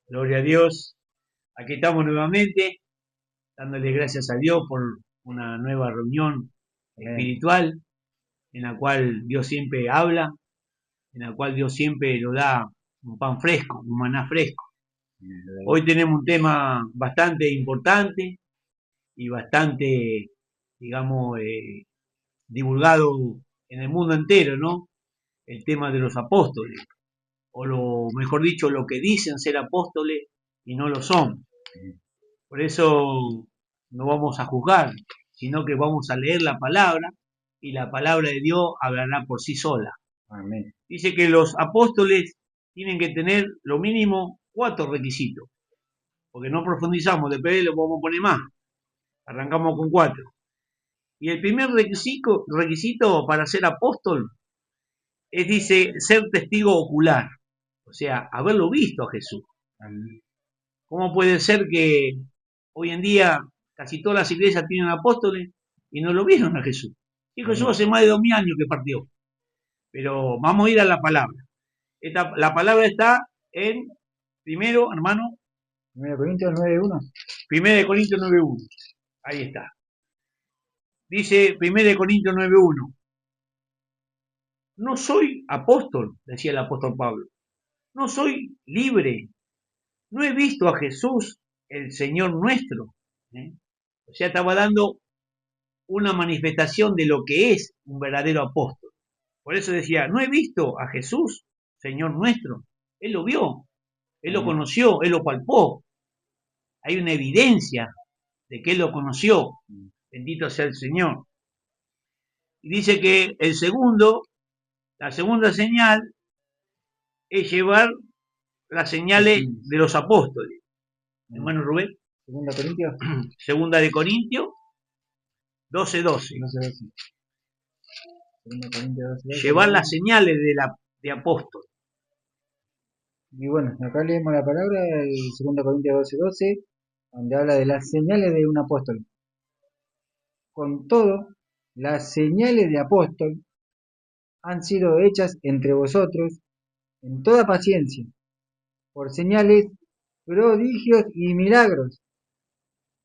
Gloria a Dios. Aquí estamos nuevamente, dándole gracias a Dios por una nueva reunión Amén. espiritual en la cual Dios siempre habla, en la cual Dios siempre nos da un pan fresco, un maná fresco. Amén. Hoy tenemos un tema bastante importante y bastante, digamos, divulgado en el mundo entero, ¿no? El tema de los apóstoles, o lo mejor dicho, lo que dicen ser apóstoles y no lo son. Por eso no vamos a juzgar, sino que vamos a leer la palabra y la palabra de Dios hablará por sí sola. Amén. Dice que los apóstoles tienen que tener lo mínimo 4 requisitos, porque no profundizamos, después le vamos a poner más. Arrancamos con 4. Y el primer requisito para ser apóstol es, dice, ser testigo ocular, o sea, haberlo visto a Jesús. Amén. ¿Cómo puede ser que hoy en día casi todas las iglesias tienen apóstoles y no lo vieron a Jesús? Y Jesús Amén. hace más de 2000 años que partió. Pero vamos a ir a la palabra. La palabra está en, primero, hermano, 1 Corintios 9:1. 1 Corintios 9:1. Ahí está. Dice 1 Corintios 9:1. No soy apóstol, decía el apóstol Pablo. No soy libre. No he visto a Jesús, el Señor nuestro. ¿Eh? O sea, estaba dando una manifestación de lo que es un verdadero apóstol. Por eso decía, no he visto a Jesús, Señor nuestro. Él lo vio, él lo Amén. conoció, él lo palpó. Hay una evidencia de que él lo conoció. Bendito sea el Señor. Y dice que la segunda señal es llevar las señales Decimos. de los apóstoles. Amén. Hermano Rubén, 2 Corintios segunda de Corintios 12:12. 12:12. 2 Corintios 12:12 Llevar las leemos. señales de apóstol. Y bueno, acá leemos la palabra, el 2 Corintios 12:12, donde habla de las señales de un apóstol. Con todo, las señales de apóstol han sido hechas entre vosotros en toda paciencia, por señales, prodigios y milagros.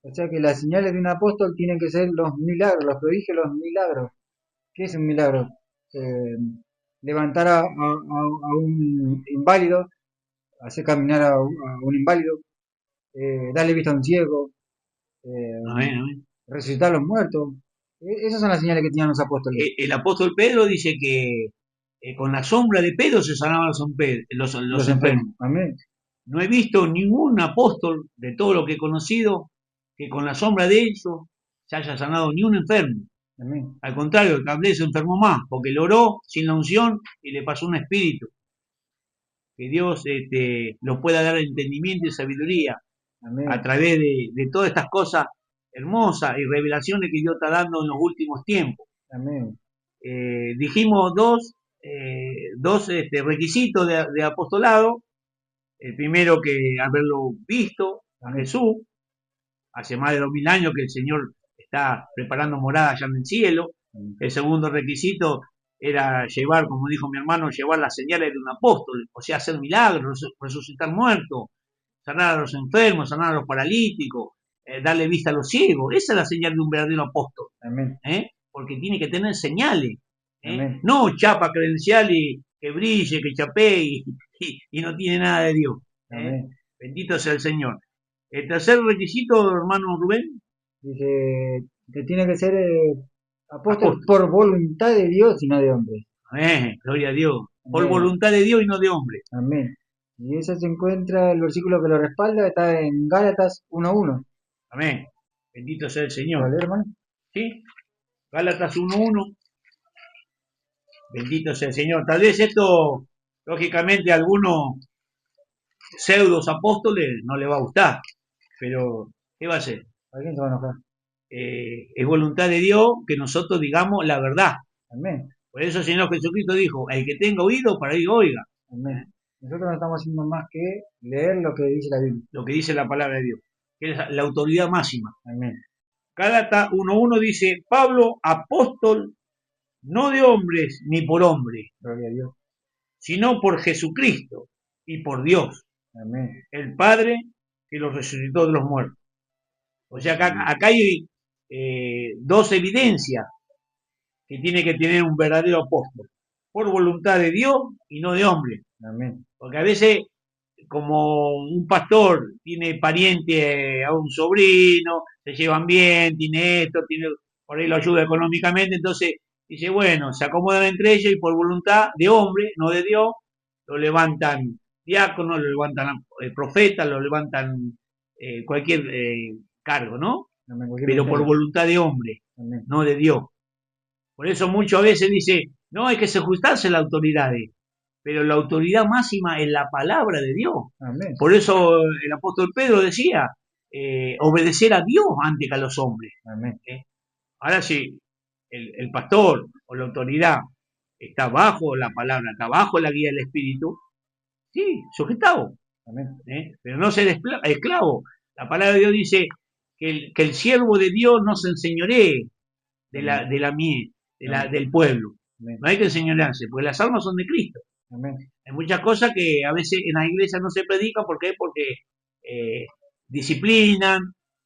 O sea que las señales de un apóstol tienen que ser los milagros, los prodigios, los milagros. ¿Qué es un milagro? Eh, Levantar a un inválido, hacer caminar a un inválido, darle vista a un ciego, eh, Amén, amén. resucitar a los muertos. Esas son las señales que tenían los apóstoles. El apóstol Pedro dice que con la sombra de Pedro se sanaban Los los enfermos. enfermos. Amén. No he visto ningún apóstol de todo lo que he conocido que con la sombra de ellos se haya sanado ni un enfermo. Amén. Al contrario, el que hablé se enfermó más, porque le oró sin la unción y le pasó un espíritu. Que Dios lo pueda dar entendimiento y sabiduría a Amén. través de todas estas cosas hermosas y revelaciones que Dios está dando en los últimos tiempos. Amén. Dijimos dos requisitos de apostolado. El primero, que haberlo visto a Amén. Jesús, hace más de 2000 años que el Señor está preparando morada allá en el cielo. Amén. El segundo requisito era llevar, como dijo mi hermano, llevar las señales de un apóstol, o sea, hacer milagros, resucitar muertos, sanar a los enfermos, sanar a los paralíticos, darle vista a los ciegos. Esa es la señal de un verdadero apóstol. Amén. Porque tiene que tener señales, Amén. no chapa credencial y que brille, que chapee y no tiene nada de Dios. Amén. Bendito sea el Señor. El tercer requisito, hermano Rubén, Dice que tiene que ser apóstol apóstol. por voluntad de Dios y no de hombre. Gloria a Dios. Por Amén. voluntad de Dios y no de hombre. Amén. Y eso se encuentra, el versículo que lo respalda está en Gálatas 1:1. Amén. Bendito sea el ¿Lo Señor. lee, hermano? ¿Sí? Gálatas 1:1. Bendito sea el Señor. Tal vez esto, lógicamente, a algunos pseudos apóstoles no le va a gustar. Pero, ¿qué va a hacer? ¿Alguien se va a enojar? Es voluntad de Dios que nosotros digamos la verdad. Amén. Por eso el Señor Jesucristo dijo, el que tenga oído, para oír, oiga. Amén. ¿Eh? Nosotros no estamos haciendo más que leer lo que dice la Biblia. Lo que dice la palabra de Dios, que es la autoridad máxima. Amén. Gálatas 1:1 dice, Pablo, apóstol, no de hombres ni por hombre, Gloria a Dios. sino por Jesucristo y por Dios. Amén. el Padre que los resucitó de los muertos. O sea, acá hay dos evidencias que tiene que tener un verdadero apóstol. Por voluntad de Dios y no de hombre. Amén. Porque a veces, como un pastor tiene pariente a un sobrino, se llevan bien, tiene esto, tiene, por ahí lo ayuda económicamente, entonces dice, bueno, se acomodan entre ellos y por voluntad de hombre, no de Dios, lo levantan diácono, lo levantan profeta, lo levantan cualquier cargo, ¿no? Amén. Cualquier Pero por ministerio. voluntad de hombre, Amén. no de Dios. Por eso muchas veces dice, no hay que ajustarse a las autoridades, pero la autoridad máxima es la palabra de Dios. Amén. Por eso el apóstol Pedro decía, obedecer a Dios antes que a los hombres. Amén. Ahora si el pastor o la autoridad está bajo la palabra, está bajo la guía del Espíritu, sí, sujetado, Amén. pero no ser esclavo. La palabra de Dios dice que el siervo de Dios no se enseñoree de la miel, del pueblo. Amén. No hay que enseñorearse, porque las almas son de Cristo. Amén. Hay muchas cosas que a veces en la iglesia no se predican. ¿Por qué? Porque disciplinan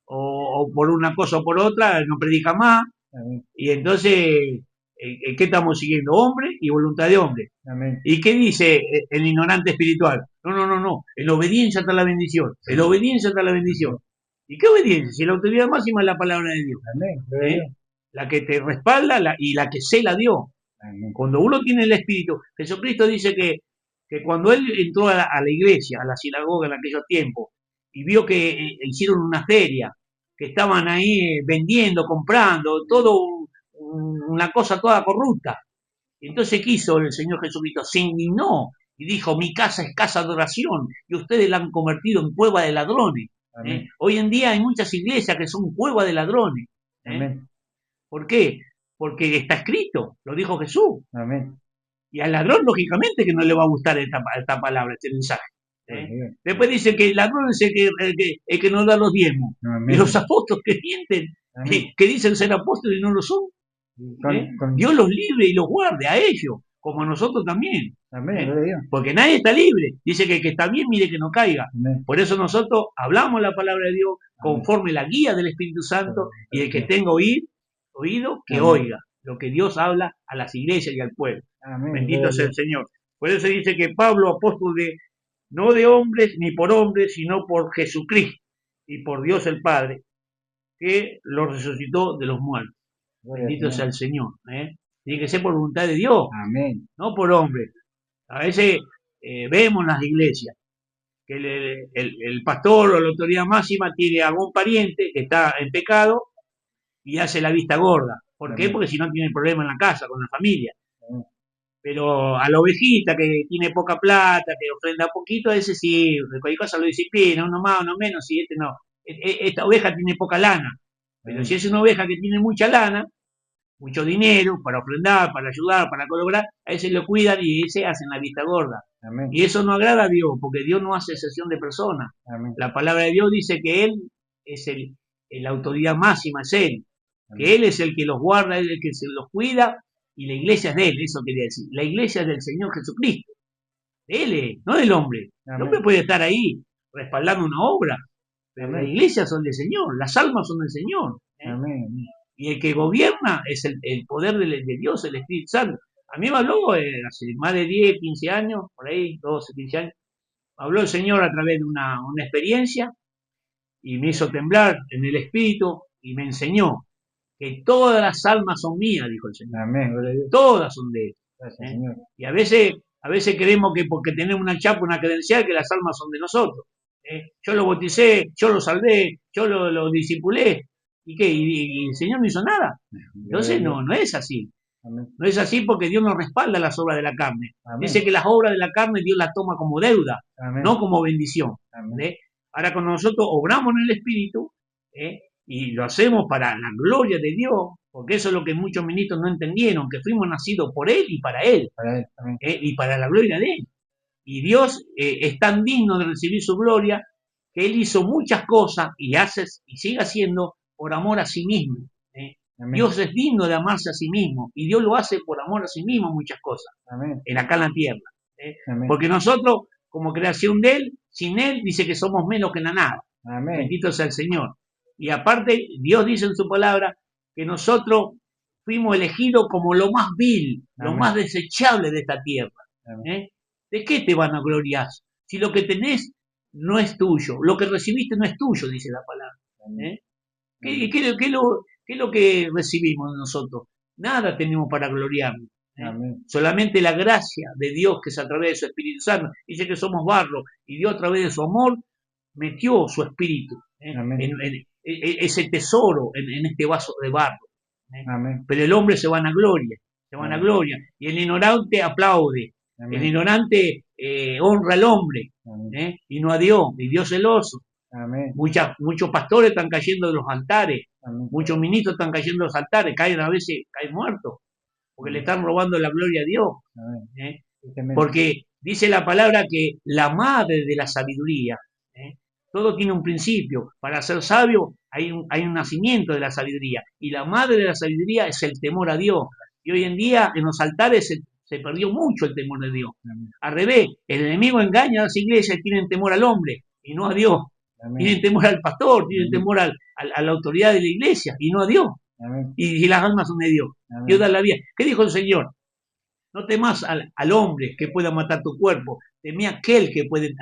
o por una cosa o por otra no predican más. Amén. Y entonces, ¿qué estamos siguiendo? Hombre y voluntad de hombre. Amén. ¿Y qué dice el ignorante espiritual? No. En la obediencia está la bendición. En la obediencia está la bendición. ¿Y qué obediencia? Si la autoridad máxima es la palabra de Dios. Amén. La que te respalda y la que cela Dios. Amén. Cuando uno tiene el Espíritu, Jesucristo dice que cuando él entró a la iglesia, a la sinagoga en aquellos tiempos, y vio que hicieron una feria, que estaban ahí vendiendo, comprando, todo una cosa toda corrupta. Y entonces, ¿qué hizo el Señor Jesucristo? Se indignó y dijo, mi casa es casa de oración y ustedes la han convertido en cueva de ladrones. Hoy en día hay muchas iglesias que son cueva de ladrones. Amén. ¿Por qué? Porque está escrito, lo dijo Jesús. Amén. Y al ladrón, lógicamente, que no le va a gustar esta palabra, este mensaje. Después dice que el ladrón es el que nos da los diezmos. Amén. Y los apóstoles que mienten, que dicen ser apóstoles y no lo son. Dios los libre y los guarde a ellos, como a nosotros también. Amén. Porque nadie está libre. Dice que el que está bien, mire que no caiga. Amén. Por eso nosotros hablamos la palabra de Dios conforme la guía del Espíritu Santo, y el que tenga oído, que oiga lo que Dios habla a las iglesias y al pueblo. Amén. Bendito sea el Señor. Por eso dice que Pablo, apóstol no de hombres ni por hombres, sino por Jesucristo y por Dios el Padre, que lo resucitó de los muertos. Bendito sea el Señor. Tiene que ser por voluntad de Dios. Amén. No por hombres. A veces vemos en las iglesias que el pastor o la autoridad máxima tiene algún pariente que está en pecado y hace la vista gorda. ¿Por qué? Porque si no tiene problema en la casa, con la familia. Pero a la ovejita que tiene poca plata, que ofrenda poquito, a ese sí, de cualquier cosa lo disciplina, uno más, uno menos, y este no. Esta oveja tiene poca lana. Pero si es una oveja que tiene mucha lana, mucho dinero para ofrendar, para ayudar, para colaborar, a ese lo cuidan y ese hacen la vista gorda. Amén. Y eso no agrada a Dios, porque Dios no hace excepción de personas. Amén. La palabra de Dios dice que Él es la autoridad máxima, es Él. Amén. Que Él es el que los guarda, Él es el que se los cuida, y la iglesia es de Él, eso quería decir. La iglesia es del Señor Jesucristo. De Él es, no del hombre. Amén. El hombre puede estar ahí respaldando una obra, pero Amén. las iglesias son del Señor, las almas son del Señor. Amén. Y el que gobierna es el poder de Dios, el Espíritu Santo. A mí me habló hace más de 10, 15 años, por ahí, 12, 15 años, habló el Señor a través de una experiencia y me hizo temblar en el Espíritu y me enseñó que todas las almas son mías, dijo el Señor. Amén. Todas son de Él. Gracias, Señor. Y a veces creemos que porque tenemos una chapa, una credencial, que las almas son de nosotros. Yo lo bauticé, yo lo salvé, yo lo discipulé. ¿Y qué? ¿Y el Señor no hizo nada? Entonces no es así. Amén. No es así porque Dios no respalda las obras de la carne. Amén. Dice que las obras de la carne Dios las toma como deuda, Amén. no como bendición. Amén. Ahora cuando nosotros obramos en el Espíritu y lo hacemos para la gloria de Dios, porque eso es lo que muchos ministros no entendieron, que fuimos nacidos por Él y para Él, y para la gloria de Él. Y Dios es tan digno de recibir su gloria que Él hizo muchas cosas y sigue haciendo por amor a sí mismo. Dios es digno de amarse a sí mismo y Dios lo hace por amor a sí mismo muchas cosas. Amén. Acá en la tierra. Porque nosotros, como creación de Él, sin Él dice que somos menos que la nada. Amén. Bendito sea el Señor. Y aparte, Dios dice en su palabra que nosotros fuimos elegidos como lo más vil, lo Amén. más desechable de esta tierra. Amén. ¿Eh? ¿De qué te van a gloriar? Si lo que tenés no es tuyo, lo que recibiste no es tuyo, dice la palabra. Amén. ¿Eh? ¿Qué es lo que recibimos nosotros? Nada tenemos para gloriarnos. Amén. Solamente la gracia de Dios, que es a través de su Espíritu Santo, dice que somos barro, y Dios a través de su amor metió su Espíritu, Amén. ese tesoro en este vaso de barro. Amén. Pero el hombre se vanagloria, Amén. y el ignorante aplaude, el Amén. ignorante honra al hombre, Amén. y no a Dios, y Dios celoso. Amén. Muchos pastores están cayendo de los altares, Amén. muchos ministros están cayendo de los altares, caen a veces, caen muertos, porque le están robando la gloria a Dios. Amén. Porque dice la palabra que la madre de la sabiduría, todo tiene un principio. Para ser sabio hay un nacimiento de la sabiduría, y la madre de la sabiduría es el temor a Dios. Y hoy en día en los altares se perdió mucho el temor de Dios. Amén. Al revés, el enemigo engaña a las iglesias y tienen temor al hombre y no a Dios. Amén. Tienen temor al pastor, tienen Amén. temor a la autoridad de la iglesia y no a Dios. Amén. Y las almas son de Dios. Amén. Dios da la vida. ¿Qué dijo el Señor? No temas al hombre que pueda matar tu cuerpo, temé a aquel que puede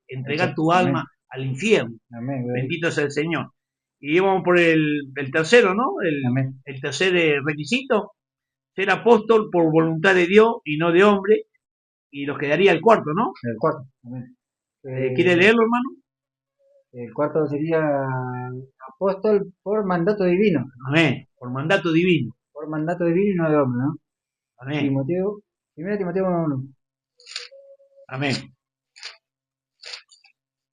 entregar tu alma al infierno. Amén. Bendito sea el Señor. Y vamos por el tercero, ¿no? Amén. El tercer requisito, ser apóstol por voluntad de Dios y no de hombre. Y nos quedaría el cuarto, ¿no? El cuarto. Amén. ¿Quiere leerlo, hermano? El cuarto sería apóstol por mandato divino. Amén. Por mandato divino. Por mandato divino y no de hombre, ¿no? Amén. Timoteo, 1 Timoteo 1:1. Amén.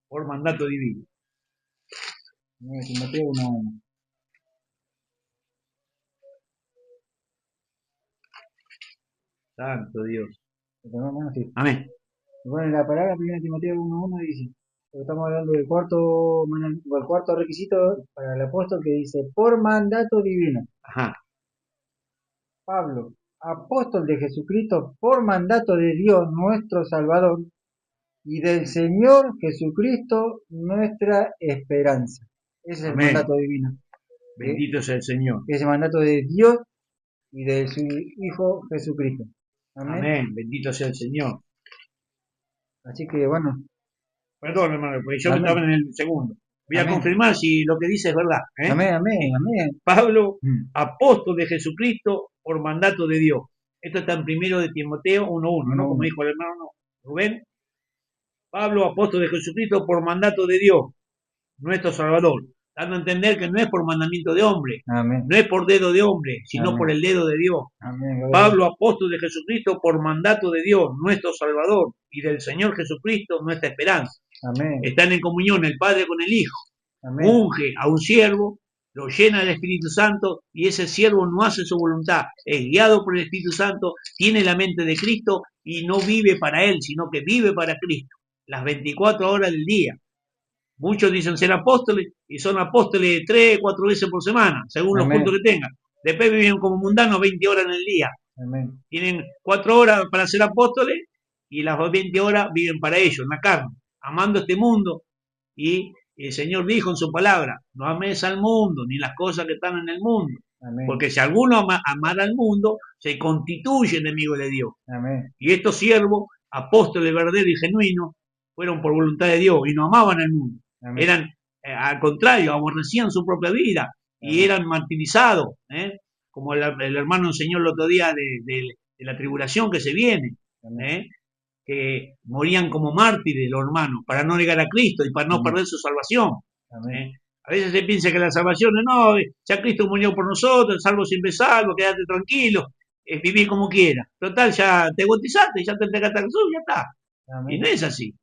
Por mandato divino. 1 Timoteo 1:1. Santo Dios. Sí. Amén. Bueno, la palabra 1 Timoteo 1:1 dice, estamos hablando del cuarto requisito para el apóstol, que dice, por mandato divino. Ajá. Pablo, apóstol de Jesucristo, por mandato de Dios nuestro Salvador y del Señor Jesucristo nuestra esperanza. Ese es el Amén. mandato divino. Bendito sea el Señor. Ese mandato de Dios y de su Hijo Jesucristo. Amén. Amén. Bendito sea el Señor. Así que bueno. Perdón, hermano, porque yo Amén. estaba en el segundo. Voy Amén. a confirmar si lo que dice es verdad. Amén, amén, amén. Pablo, apóstol de Jesucristo por mandato de Dios. Esto está en 1 de Timoteo 1:1, ¿no? Como dijo el hermano Rubén. Pablo, apóstol de Jesucristo por mandato de Dios, nuestro Salvador. Dando a entender que no es por mandamiento de hombre, Amén. no es por dedo de hombre, sino Amén. por el dedo de Dios. Amén. Pablo, apóstol de Jesucristo por mandato de Dios, nuestro Salvador, y del Señor Jesucristo, nuestra esperanza. Amén. Están en comunión el Padre con el Hijo. Amén. Unge a un siervo, lo llena del Espíritu Santo, y ese siervo no hace su voluntad, es guiado por el Espíritu Santo, tiene la mente de Cristo y no vive para él, sino que vive para Cristo, las 24 horas del día. Muchos dicen ser apóstoles y son apóstoles 3, 4 veces por semana, según los cultos que tengan. Después viven como mundanos 20 horas en el día. Amén. Tienen 4 horas para ser apóstoles y las 20 horas viven para ellos, en la carne, amando este mundo. Y el Señor dijo en su palabra, no ames al mundo, ni las cosas que están en el mundo. Amén. Porque si alguno amara al mundo, se constituye enemigo de Dios. Amén. Y estos siervos, apóstoles verdaderos y genuinos, fueron por voluntad de Dios y no amaban al mundo. Amén. Eran, al contrario, aborrecían su propia vida y eran martirizados, como el hermano enseñó el otro día de la tribulación que se viene, que morían como mártires los hermanos para no negar a Cristo y para no perder su salvación. A veces se piensa que la salvación no, ya Cristo murió por nosotros, salvo siempre salvo, quédate tranquilo, viví como quieras. Total, ya te bautizaste, ya te entregaste a Jesús, ya está. Amén. Y no es así.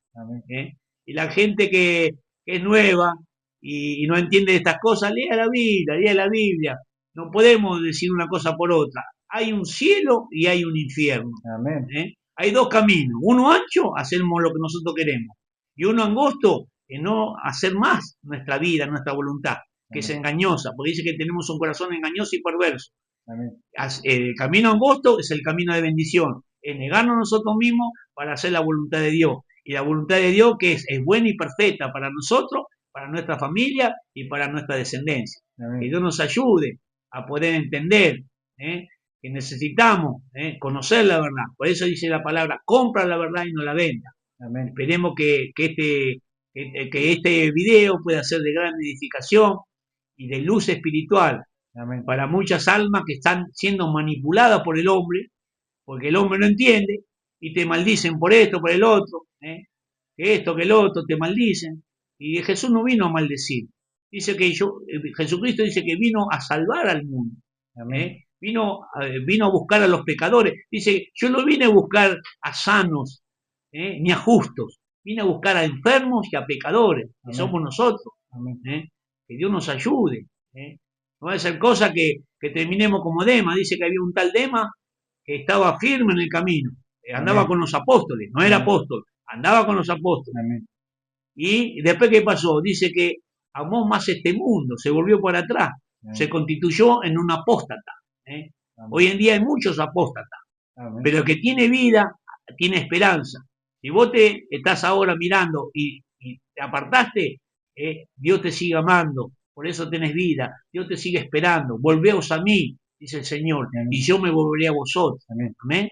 Y la gente que es nueva y no entiende estas cosas, lea la Biblia. No podemos decir una cosa por otra. Hay un cielo y hay un infierno. Amén. Hay dos caminos. Uno ancho, hacemos lo que nosotros queremos. Y uno angosto, no hacer más nuestra vida, nuestra voluntad, que es engañosa, porque dice que tenemos un corazón engañoso y perverso. Amén. El camino angosto es el camino de bendición, es negarnos nosotros mismos para hacer la voluntad de Dios. Y la voluntad de Dios que es buena y perfecta para nosotros, para nuestra familia y para nuestra descendencia. Que Dios nos ayude a poder entender que necesitamos conocer la verdad. Por eso dice la palabra, compra la verdad y no la venda. Amén. Esperemos que este video pueda ser de gran edificación y de luz espiritual. Amén. Para muchas almas que están siendo manipuladas por el hombre, porque el hombre no entiende y te maldicen por esto, por el otro, que esto, que el otro, te maldicen. Y Jesús no vino a maldecir. Dice que Jesucristo dice que vino a salvar al mundo. Vino a buscar a los pecadores. Dice, yo no vine a buscar a sanos, ni a justos. Vine a buscar a enfermos y a pecadores, que somos nosotros. Que Dios nos ayude. No va a ser cosa que terminemos como Demas. Dice que había un tal Demas que estaba firme en el camino. Andaba con los apóstoles, no era apóstol, andaba con los apóstoles. Y después, ¿qué pasó? Dice que amó más este mundo, se volvió para atrás, se constituyó en un apóstata. Hoy en día hay muchos apóstatas, pero el que tiene vida, tiene esperanza. Si vos te estás ahora mirando y te apartaste, Dios te sigue amando, por eso tenés vida, Dios te sigue esperando, volveos a mí, dice el Señor, y yo me volveré a vosotros. Amén.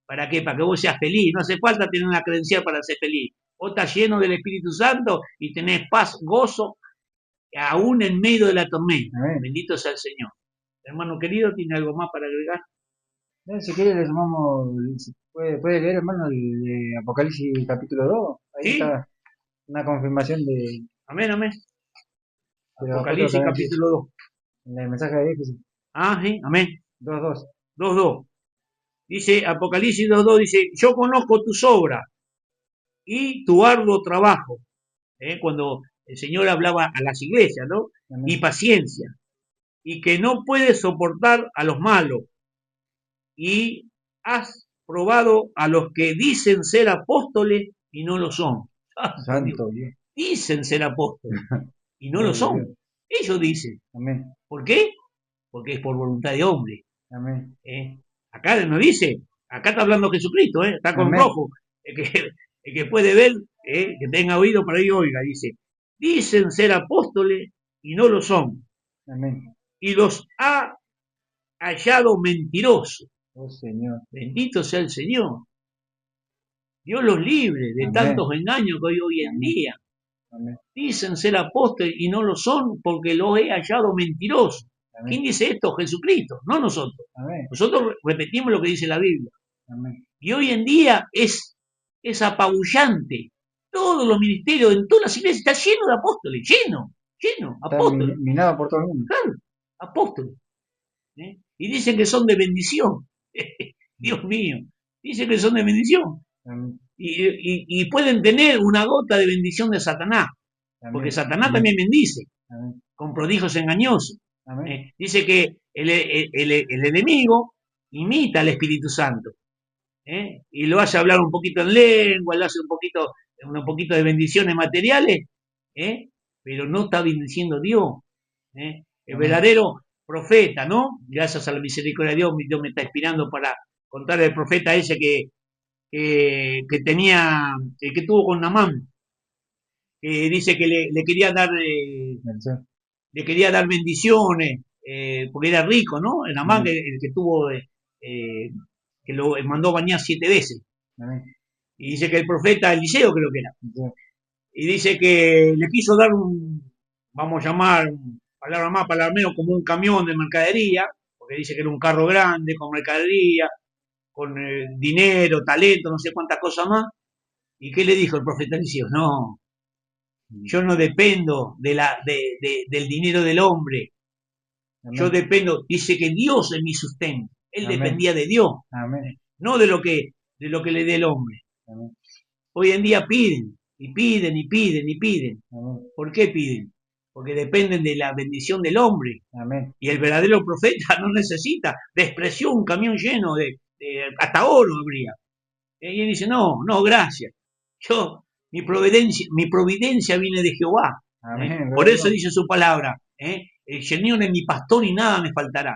¿Para qué? Para que vos seas feliz. No hace falta tener una credencial para ser feliz. Vos estás lleno del Espíritu Santo y tenés paz, gozo, aún en medio de la tormenta. Amén. Bendito sea el Señor. Hermano querido, ¿tiene algo más para agregar? Si quiere le sumamos, puede leer, hermano, el de Apocalipsis capítulo 2. Ahí ¿sí? Está una confirmación de... Amén, amén. Apocalipsis capítulo 2. En el mensaje de Éfeso. Ah, sí, amén. 2.2. 2.2. Dice, Apocalipsis 2.2 dice, yo conozco tus obras y tu arduo trabajo. Cuando el Señor hablaba a las iglesias, ¿no? Amén. Y paciencia. Y que no puedes soportar a los malos. Y has probado a los que dicen ser apóstoles y no lo son. Santo Dios. Dicen ser apóstoles y no lo son. Ellos dicen. Amén. ¿Por qué? Porque es por voluntad de hombre. Amén. Acá no dice, acá está hablando Jesucristo, está con Amén. Rojo. El que puede ver, que tenga oído para que oiga, dice, dicen ser apóstoles y no lo son. Amén. Y los ha hallado mentirosos. Oh Señor. Bendito sea el Señor. Dios los libre de Amén. Tantos engaños que hay hoy en día. Amén. Dicen ser apóstoles y no lo son porque los he hallado mentirosos. Amén. ¿Quién dice esto? Jesucristo, no nosotros. Amén. Nosotros repetimos lo que dice la Biblia. Amén. Y hoy en día es apabullante. Todos los ministerios, en todas las iglesias, está lleno de apóstoles, lleno, apóstoles. Está minado por todo el mundo. Claro, apóstoles. Y dicen que son de bendición. Dios mío, dicen que son de bendición. Y pueden tener una gota de bendición de Satanás. Amén. Porque Satanás también bendice. Amén. Con prodigios engañosos. Dice que el enemigo imita al Espíritu Santo. Y lo hace hablar un poquito en lengua, le hace un poquito de bendiciones materiales, pero no está bendiciendo Dios. El verdadero profeta, ¿no? Gracias a la misericordia de Dios me está inspirando para contar el profeta ese que tenía, que tuvo con Naamán, que dice que le quería dar bendiciones, porque era rico, ¿no? El Naamán, el que tuvo, que lo mandó bañar 7 veces. Amén. Y dice que el profeta Eliseo creo que era. Amén. Y dice que le quiso dar vamos a llamar, palabra más, palabra menos, como un camión de mercadería, porque dice que era un carro grande con mercadería, con dinero, talento, no sé cuántas cosas más. ¿Y qué le dijo el profeta Eliseo? No, yo no dependo del dinero del hombre. Amén. Yo dependo, dice que Dios es mi sustento. Él Amén. Dependía de Dios, Amén. No de lo que le dé el hombre. Amén. Hoy en día piden, y piden, y piden, y piden. Amén. ¿Por qué piden? Porque dependen de la bendición del hombre. Amén. Y el verdadero profeta no necesita, despreció un camión lleno hasta oro habría. Y él dice, no, gracias. Mi providencia viene de Jehová. Amén. Por eso dice su palabra, el Señor es mi pastor y nada me faltará.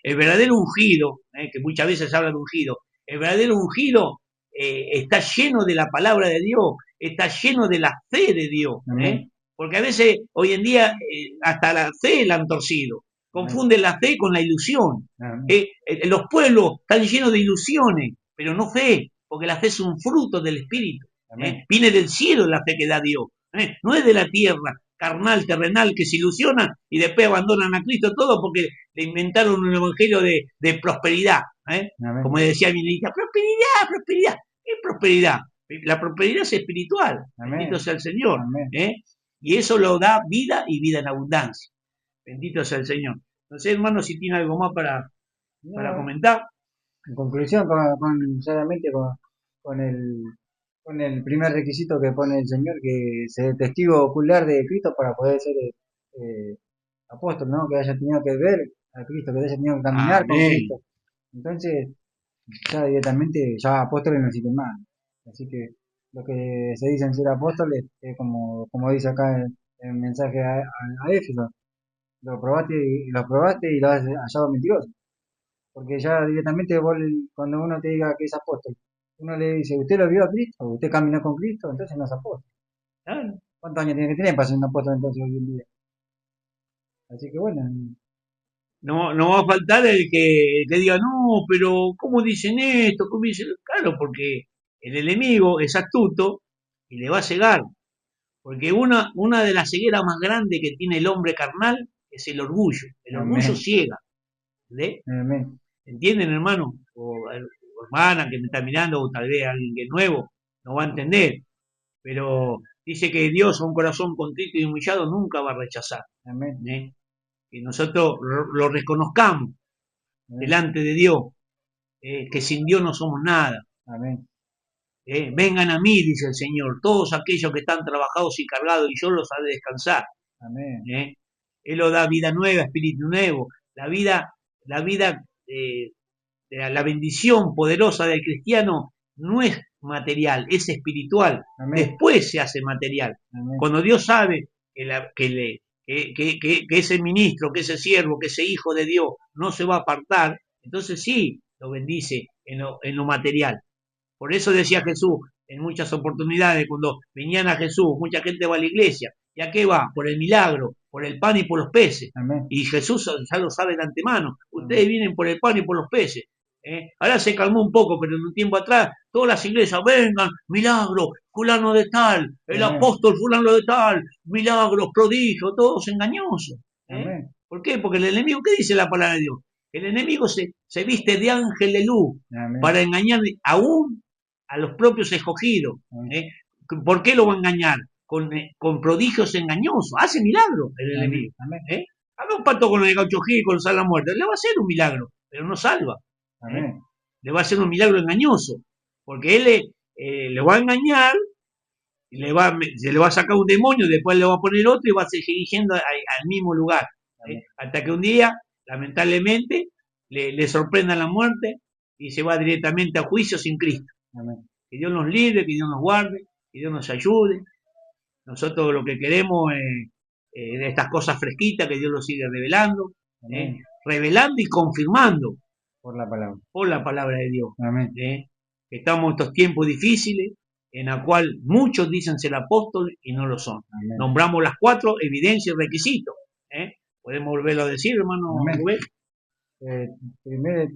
El verdadero ungido, que muchas veces se habla de ungido, el verdadero ungido está lleno de la palabra de Dios, está lleno de la fe de Dios, Amén. porque a veces hoy en día hasta la fe la han torcido, Amén. confunden la fe con la ilusión. Amén. Los pueblos están llenos de ilusiones, pero no fe, porque la fe es un fruto del Espíritu. Amén. Viene del cielo la fe que da Dios, no es de la tierra, carnal, terrenal, que se ilusiona y después abandonan a Cristo todo porque le inventaron un evangelio de prosperidad. Como Amén. decía mi niña, prosperidad, prosperidad. ¿Qué prosperidad? La prosperidad es espiritual, bendito Amén. sea el Señor. Amén. Y eso lo da vida y vida en abundancia. Bendito sea el Señor. No sé, hermano, si tiene algo más para No, comentar. en conclusión, solamente con el primer requisito que pone el Señor, que sea testigo ocular de Cristo para poder ser eh, apóstol, ¿no? Que haya tenido que ver a Cristo, que haya tenido que caminar con Amén. Cristo. Entonces, ya directamente, ya apóstoles no existen más. Así que lo que se dicen ser apóstoles, es como dice acá el mensaje a Éfeso, lo probaste y lo has hallado mentiroso. Porque ya directamente cuando uno te diga que es apóstol, uno le dice, ¿usted lo vio a Cristo? ¿Usted caminó con Cristo? Entonces no es apóstol. Claro. ¿Cuántos años tiene que tener para ser un apóstol entonces hoy en día? Así que bueno, No, no va a faltar el que diga, no, pero ¿cómo dicen esto? ¿Cómo dicen? Claro, porque el enemigo es astuto y le va a cegar. Porque una de las cegueras más grandes que tiene el hombre carnal es el orgullo. El orgullo amén, ciega. ¿Ve? amén, ¿Entienden, hermano? O hermana que me está mirando, o tal vez alguien que es nuevo, no va a entender. Pero dice que Dios a un corazón contrito y humillado nunca va a rechazar. amén, ¿Eh? Que nosotros lo reconozcamos amén, delante de Dios, que sin Dios no somos nada. amén, Vengan a mí, dice el Señor, todos aquellos que están trabajados y cargados, y yo los haré descansar. amén, ¿eh? Él os da vida nueva, espíritu nuevo, la vida, la bendición poderosa del cristiano no es material, es espiritual. amén, Después se hace material. amén, Cuando Dios sabe que ese ministro, que ese siervo, que ese hijo de Dios no se va a apartar, entonces sí lo bendice en lo material. Por eso decía Jesús en muchas oportunidades, cuando venían a Jesús, mucha gente va a la iglesia. ¿Y a qué va? Por el milagro, por el pan y por los peces. amén, Y Jesús ya lo sabe de antemano. Ustedes amén, vienen por el pan y por los peces. Ahora se calmó un poco, pero en un tiempo atrás, todas las iglesias, vengan, milagro, fulano de tal, el amén, apóstol fulano de tal, milagros, prodigios, todos engañosos. amén, ¿Por qué? Porque el enemigo, ¿qué dice la palabra de Dios? El enemigo se viste de ángel de luz amén, para engañar aún a los propios escogidos. amén, ¿eh? ¿Por qué lo va a engañar? Con prodigios engañosos. Hace milagros el amén, enemigo. amén, ¿eh? Haga un pacto con el gaucho Gil, con Sal la muerte. Le va a hacer un milagro, pero no salva. ¿eh? amén, Le va a hacer un milagro engañoso. Porque él le va a engañar, se le va a sacar un demonio, después le va a poner otro y va a seguir yendo al mismo lugar. amén, Hasta que un día, lamentablemente, le sorprenda la muerte y se va directamente a juicio sin Cristo. amén, Que Dios nos libre, que Dios nos guarde, que Dios nos ayude. Nosotros lo que queremos es estas cosas fresquitas, que Dios lo sigue revelando, eh, amén, revelando y confirmando por la palabra. por la palabra de Dios. Amén, Estamos en estos tiempos difíciles en la cual muchos dicen ser apóstoles y no lo son. amén, Nombramos las 4 evidencias y requisitos. ¿Podemos volverlo a decir, hermano amén. Rubén? Eh, el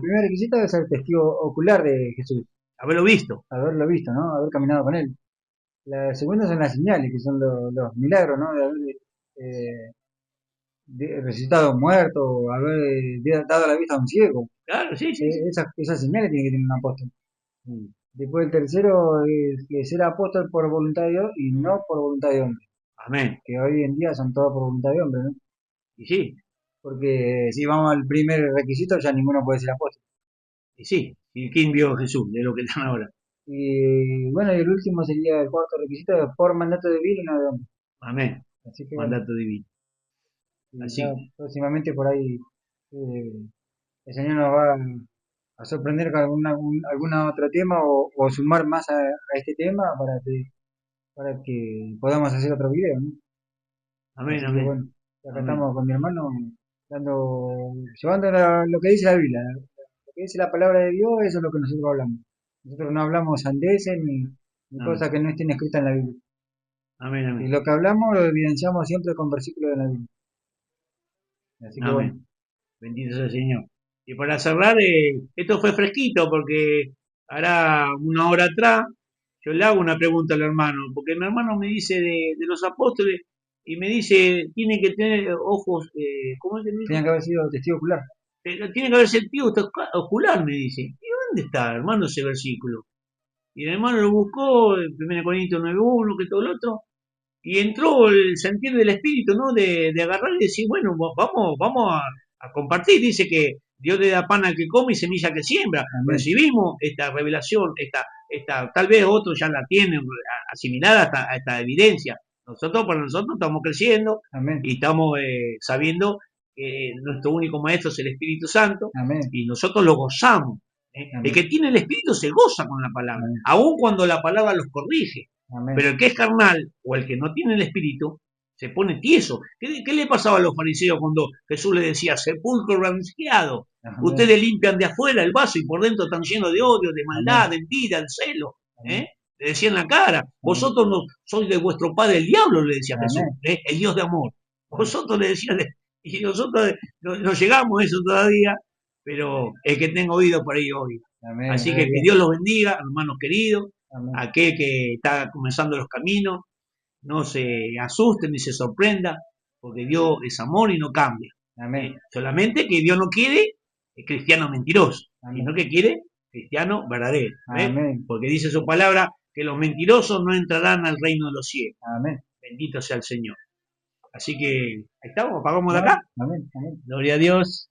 primer requisito es ser testigo ocular de Jesús, Haberlo visto. haberlo visto, ¿no? Haber caminado con él. La segunda son las señales, que son los milagros, ¿no? De haber eh, resucitado muerto, haber dado la vista a un ciego. Claro, sí, sí, sí. Esas señales tiene que tener un apóstol. Mm. Después el tercero es que ser apóstol por voluntad de Dios y no por voluntad de hombre. Amén. Que hoy en día son todos por voluntad de hombre, ¿no? Y sí, Porque si vamos al primer requisito, ya ninguno puede ser apóstol. y sí. ¿Y quién vio a Jesús? De lo que están ahora. Y bueno, y el último sería el cuarto requisito, por mandato de Dios y no de hombre. Amén. Así que bueno, Mandato divino. y ya Así. próximamente por ahí eh, el Señor nos va a sorprender con alguna otro tema o sumar más a este tema para que podamos hacer otro video, ¿no? Amén, Así que amén. bueno, acá Amén. estamos con mi hermano llevando lo que dice la Biblia, lo que dice la palabra de Dios, eso es lo que nosotros hablamos. Nosotros no hablamos sandeces ni Amén, cosas que no estén escritas en la Biblia. amén, Y amén, lo que hablamos lo evidenciamos siempre con versículos de la Biblia. Así que bueno, amén. Bendito sea el Señor. Y para cerrar, esto fue fresquito porque hará una hora atrás yo le hago una pregunta al hermano, porque mi hermano me dice de los apóstoles y me dice, tiene que tener ojos, ¿cómo es que me tenían dijo? que haber sido testigo ocular. Tiene que haber sentido ocular, me dice. ¿Y dónde está, hermano, ese versículo? Y el hermano lo buscó, en 1 Corintios 9:1, que todo lo otro, y entró el sentir del espíritu, ¿no? De agarrar y decir, bueno, vamos a compartir. Dice que Dios le da pan al que come y semilla que siembra. Amén, Recibimos esta revelación, tal vez otros ya la tienen asimilada a esta evidencia. Para nosotros estamos creciendo y amén, estamos sabiendo que nuestro único maestro es el Espíritu Santo amén, y nosotros lo gozamos. El que amén, tiene el Espíritu se goza con la palabra, amén, aun cuando la palabra los corrige. Pero amén, el que es carnal o el que no tiene el espíritu se pone tieso. ¿Qué le pasaba a los fariseos cuando Jesús le decía sepulcro blanqueado? amén, Ustedes limpian de afuera el vaso y por dentro están llenos de odio, de maldad, de amén, envidia, de celo. ¿Eh? amén, Le decía en la cara, amén, vosotros no sois de vuestro padre el diablo, le decía Jesús, amén, el Dios de amor. amén, Vosotros le decían, y nosotros no llegamos a eso todavía, pero el que tenga oído por ahí oiga. amén, Así re que bien, Dios los bendiga, hermanos queridos, amén, aquel que está comenzando los caminos, no se asuste ni se sorprenda, porque Dios es amor y no cambia. amén, Solamente que Dios no quiere cristiano mentiroso, sino amén, que quiere cristiano verdadero. amén, Porque dice su palabra que los mentirosos no entrarán al reino de los cielos. amén. Bendito sea el Señor. Así que ahí estamos, apagamos de No, acá. amén, amén. Gloria a Dios.